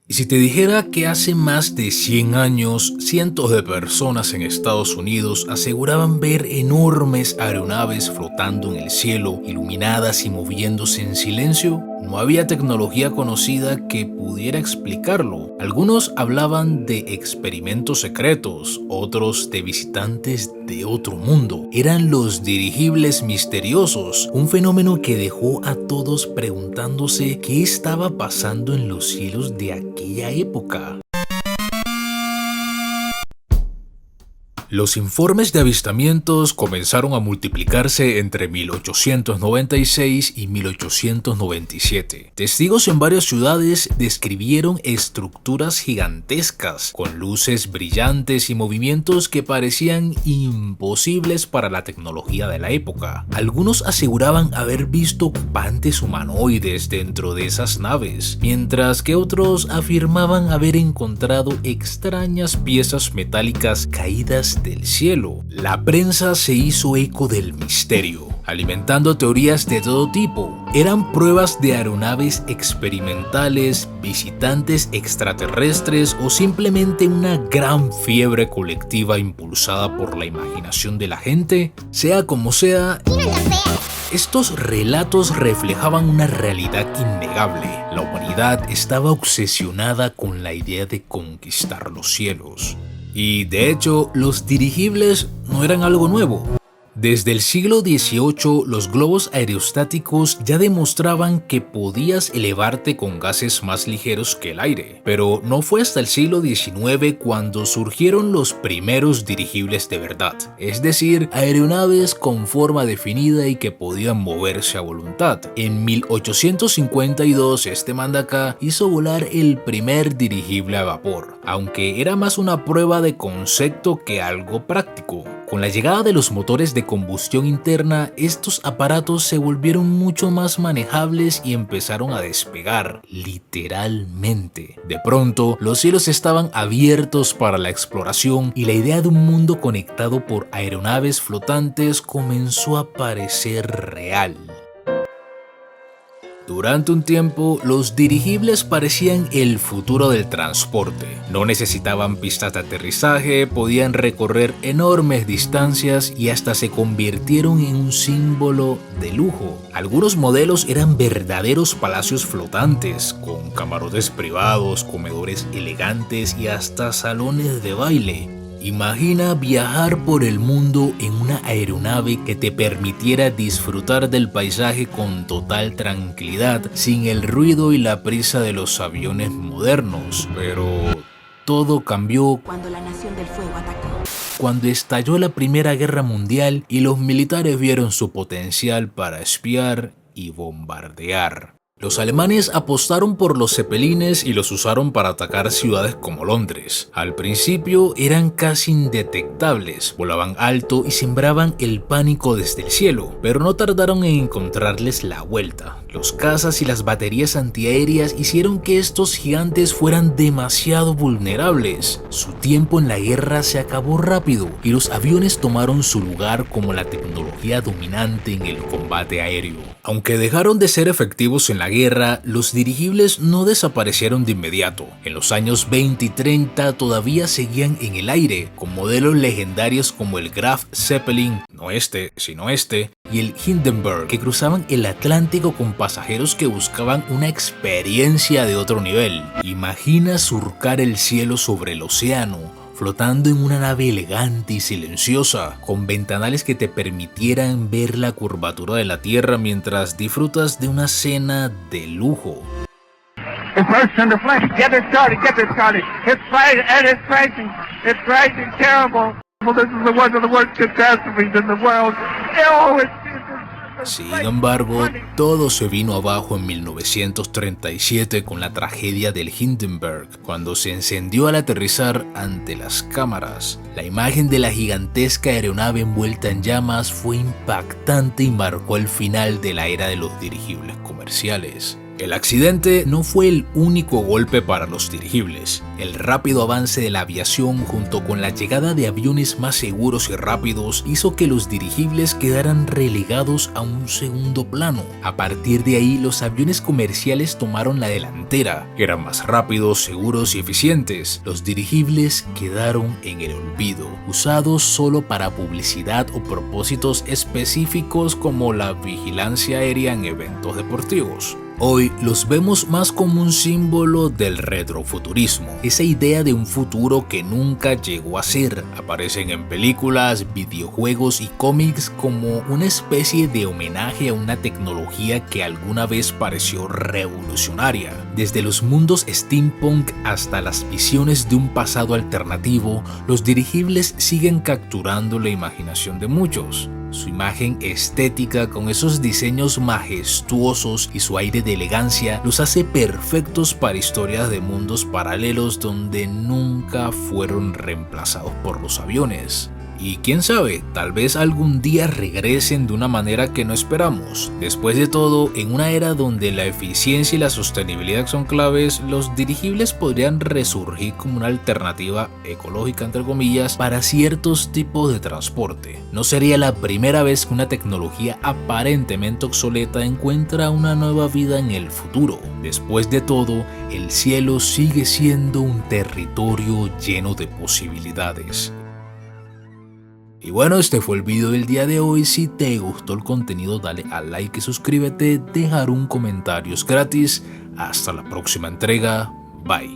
Y si te dijera que hace más de 100 años, cientos de personas en Estados Unidos aseguraban ver enormes aeronaves flotando en el cielo, iluminadas y moviéndose en silencio, no había tecnología conocida que pudiera explicarlo. Algunos hablaban de experimentos secretos, otros de visitantes de otro mundo. Eran los dirigibles misteriosos, un fenómeno que dejó a todos preguntándose qué estaba pasando en los cielos de aquella época. Los informes de avistamientos comenzaron a multiplicarse entre 1896 y 1897. Testigos en varias ciudades describieron estructuras gigantescas, con luces brillantes y movimientos que parecían imposibles para la tecnología de la época. Algunos aseguraban haber visto ocupantes humanoides dentro de esas naves, mientras que otros afirmaban haber encontrado extrañas piezas metálicas caídas del cielo. La prensa se hizo eco del misterio, alimentando teorías de todo tipo. Eran pruebas de aeronaves experimentales, visitantes extraterrestres o simplemente una gran fiebre colectiva impulsada por la imaginación de la gente. Sea como sea, estos relatos reflejaban una realidad innegable. La humanidad estaba obsesionada con la idea de conquistar los cielos. Y de hecho, los dirigibles no eran algo nuevo. Desde el siglo XVIII, los globos aerostáticos ya demostraban que podías elevarte con gases más ligeros que el aire. Pero no fue hasta el siglo XIX cuando surgieron los primeros dirigibles de verdad. Es decir, aeronaves con forma definida y que podían moverse a voluntad. En 1852, este mandacá hizo volar el primer dirigible a vapor, aunque era más una prueba de concepto que algo práctico. Con la llegada de los motores de combustión interna, estos aparatos se volvieron mucho más manejables y empezaron a despegar, literalmente. De pronto, los cielos estaban abiertos para la exploración y la idea de un mundo conectado por aeronaves flotantes comenzó a parecer real. Durante un tiempo, los dirigibles parecían el futuro del transporte. No necesitaban pistas de aterrizaje, podían recorrer enormes distancias y hasta se convirtieron en un símbolo de lujo. Algunos modelos eran verdaderos palacios flotantes, con camarotes privados, comedores elegantes y hasta salones de baile. Imagina viajar por el mundo en una aeronave que te permitiera disfrutar del paisaje con total tranquilidad, sin el ruido y la prisa de los aviones modernos. Pero todo cambió cuando la Nación del Fuego atacó. Cuando estalló la Primera Guerra Mundial y los militares vieron su potencial para espiar y bombardear. Los alemanes apostaron por los zeppelines y los usaron para atacar ciudades como Londres. Al principio eran casi indetectables, volaban alto y sembraban el pánico desde el cielo, pero no tardaron en encontrarles la vuelta. Los cazas y las baterías antiaéreas hicieron que estos gigantes fueran demasiado vulnerables. Su tiempo en la guerra se acabó rápido y los aviones tomaron su lugar como la tecnología dominante en el combate aéreo. Aunque dejaron de ser efectivos en la guerra, los dirigibles no desaparecieron de inmediato. En los años 20 y 30 todavía seguían en el aire, con modelos legendarios como el Graf Zeppelin, no este, sino este, y el Hindenburg, que cruzaban el Atlántico con pasajeros que buscaban una experiencia de otro nivel. Imagina surcar el cielo sobre el océano, flotando en una nave elegante y silenciosa, con ventanales que te permitieran ver la curvatura de la Tierra mientras disfrutas de una cena de lujo. It's burst into flame. Get it started. It's rising terrible. Well, this is one of the worst catastrophes in the world. Oh, Sin embargo, todo se vino abajo en 1937 con la tragedia del Hindenburg, cuando se encendió al aterrizar ante las cámaras. La imagen de la gigantesca aeronave envuelta en llamas fue impactante y marcó el final de la era de los dirigibles comerciales. El accidente no fue el único golpe para los dirigibles. El rápido avance de la aviación junto con la llegada de aviones más seguros y rápidos hizo que los dirigibles quedaran relegados a un segundo plano. A partir de ahí, los aviones comerciales tomaron la delantera. Eran más rápidos, seguros y eficientes. Los dirigibles quedaron en el olvido, usados solo para publicidad o propósitos específicos como la vigilancia aérea en eventos deportivos. Hoy los vemos más como un símbolo del retrofuturismo, esa idea de un futuro que nunca llegó a ser. Aparecen en películas, videojuegos y cómics como una especie de homenaje a una tecnología que alguna vez pareció revolucionaria. Desde los mundos steampunk hasta las visiones de un pasado alternativo, los dirigibles siguen capturando la imaginación de muchos. Su imagen estética con esos diseños majestuosos y su aire de elegancia los hace perfectos para historias de mundos paralelos donde nunca fueron reemplazados por los aviones. Y quién sabe, tal vez algún día regresen de una manera que no esperamos. Después de todo, en una era donde la eficiencia y la sostenibilidad son claves, los dirigibles podrían resurgir como una alternativa ecológica, entre comillas, para ciertos tipos de transporte. No sería la primera vez que una tecnología aparentemente obsoleta encuentra una nueva vida en el futuro. Después de todo, el cielo sigue siendo un territorio lleno de posibilidades. Y bueno, este fue el video del día de hoy. Si te gustó el contenido, dale a like y suscríbete, dejar un comentario es gratis. Hasta la próxima entrega, bye.